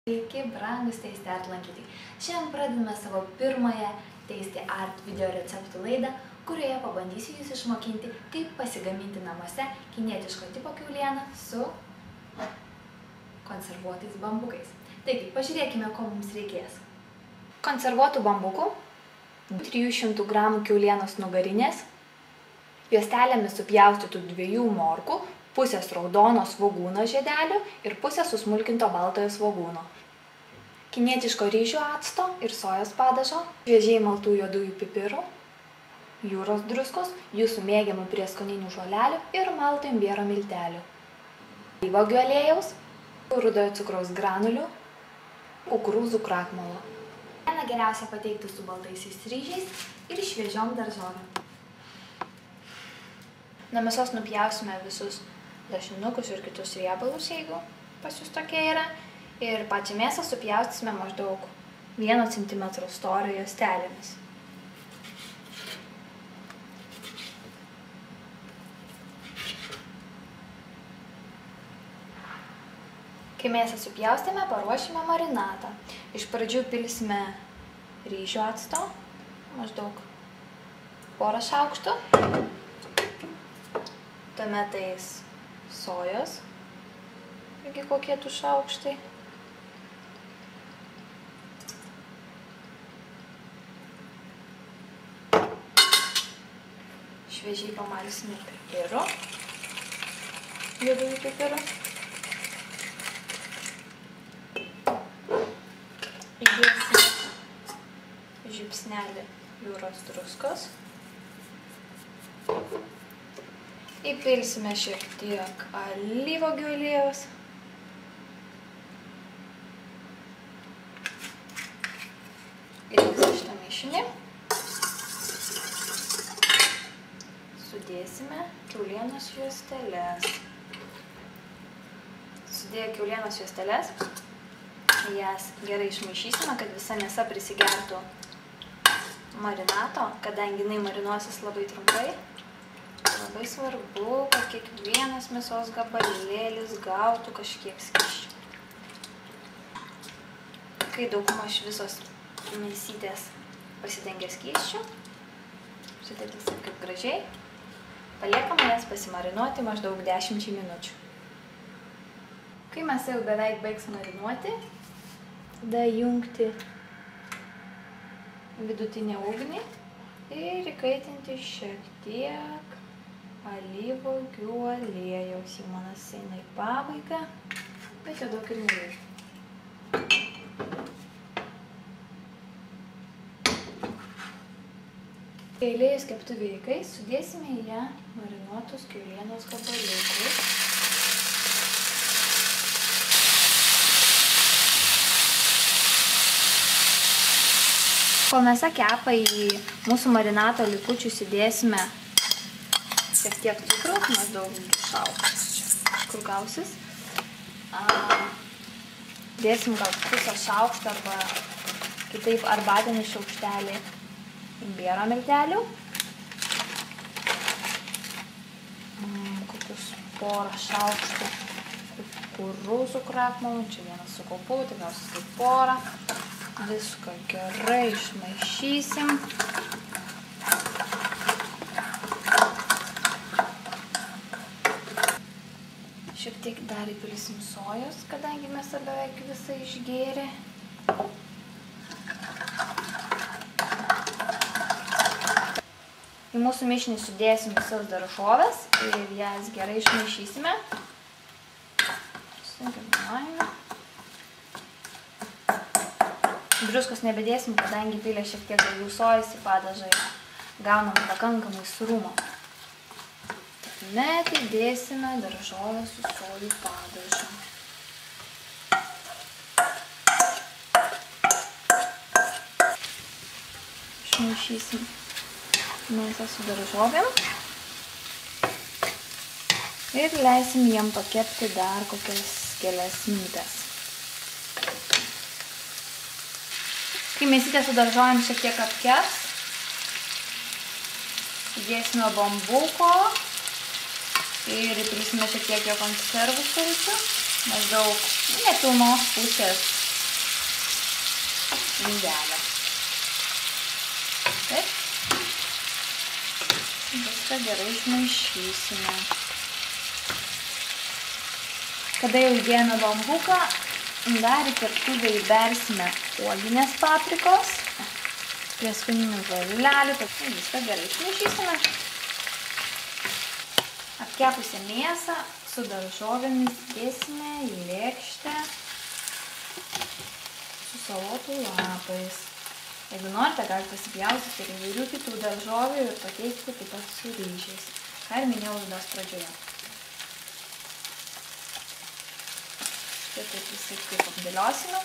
Sveiki, brangus Tasty Art lankytojai. Šiandien pradedame savo pirmąją Tasty Art video receptų laidą, kurioje pabandysiu jūs išmokinti, kaip pasigaminti namuose kinietiško tipo kiaulieną su konservuotais bambukais. Taigi, pažiūrėkime, ko mums reikės. Konservuotų bambukų, 300 g kiaulienos nugarinės, juostelėmis supjaustytų 2 morkų, pusės raudono svogūno žiedelių ir pusės susmulkinto baltojo svogūno. Kinietiško ryžių acto ir sojos padažo, šviežiai maltų juodųjų pipirų, jūros druskos, jūsų mėgiamų prieskoninių žolelių ir maltų imbiero miltelių. Alyvuogių aliejaus, rudojo cukraus granulių, kukurūzų krakmolo. Geriausia pateikti su baltaisiais ryžiais ir šviežiom daržovėm. Nuo mėsos nupjausime visus lašinukus ir kitus riebalus, jeigu pas jūs tokie yra. Ir pačią mėsą supjaustysime maždaug 1 cm storio juostelėmis. Kai mėsą supjaustėme, paruošime marinatą. Iš pradžių pilsime ryžių acto, maždaug 1 šaukštų. Tuomet tais sojos, irgi kokie 2 šaukštai. Šviežiai pamalsime pipirų, juodųjų pipirų. Įdėsime žiupsnelį jūros druskos. Įpilsime šiek tiek alyvuogių aliejaus. Ir visą šitą mišinį sudėsime kiaulienos juosteles. Sudėję kiaulienos juosteles, jas gerai išmaišysime, kad visa mėsa prisigertų marinato, kadangi jinai marinuosis labai trumpai. Labai svarbu, kad kiekvienas mėsos gabalėlis gautų kažkiek skysčių. Kai daugmaž visos mėsytės pasidengia skysčių, sudėtysim kaip gražiai, paliekame jas pasimarinuoti maždaug 10 minučių. Kai mėsa jau beveik baigs marinuoti, tada įjungti vidutinę ugnį ir įkaitinti šiek tiek alyvuogių aliejaus. Jau manas eina į pabaigą, bet jau daug ir nereikia. Kai aliejus keptuvėje įkais, sudėsime į ją marinuotus kiaulienos gabaliukus. Kol mėsa kepa, į mūsų marinato likučius įdėsime šiek tiek cukraus, maždaug 2 šaukštus, kur gausis. Dėsim gal pusę šaukštą arba kitaip arbatinį šaukštelį imbiero miltelių. Kokius 1 šaukštų kukurūzų krakmolų, čia 1 su kaupu, tikriausiai kaip 1. Viską gerai išmaišysim. Šiek tiek dar įpilsim sojos, kadangi mėsa beveik visą išgėrė. Į mūsų mišinį sudėsim visas daržoves ir jas gerai išmaišysime. Druskos nebedėsim, kadangi pilę šiek tiek daugiau sojos į padažą, gaunam pakankamai sūrumo. Tuomet įdėsime daržovę su sojų padažu. Išmaišysim mėsą su daržovėm ir leisim jiem pakepti dar kokias kelias minutes. Kai mėsytė su daržovėm šiek tiek apkeps, įdėsime bambuko ir įpilsime šiek tiek jo konservų sulčių, maždaug nepilnos pusės indelio. Taip. Viską gerai išmaišysime. Kada jau įdėjome bambuką, dar į keptuvę įbersime uoginės paprikos, prieskoninių žolelių, viską gerai išmaišysime. Apkepusią mėsą su daržovėmis dėsime į lėkštę su salotų lapais. Jeigu norite, galite pasipjaustyti ir įvairių kitų daržovių ir pakeisti taip pat su ryžiais. Ką ir minėjau laidos pradžioje. Štai taip visai kaip apdėliosime.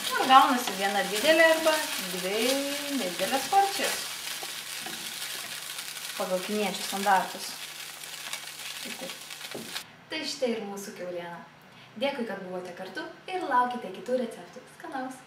Ir gaunasi viena didelė arba dvi nedidelės porcijos. Pagal kiniečių standartus. Tai štai ir mūsų kiauliena. Dėkui, kad buvote kartu ir laukite kitų receptų. Skanaus!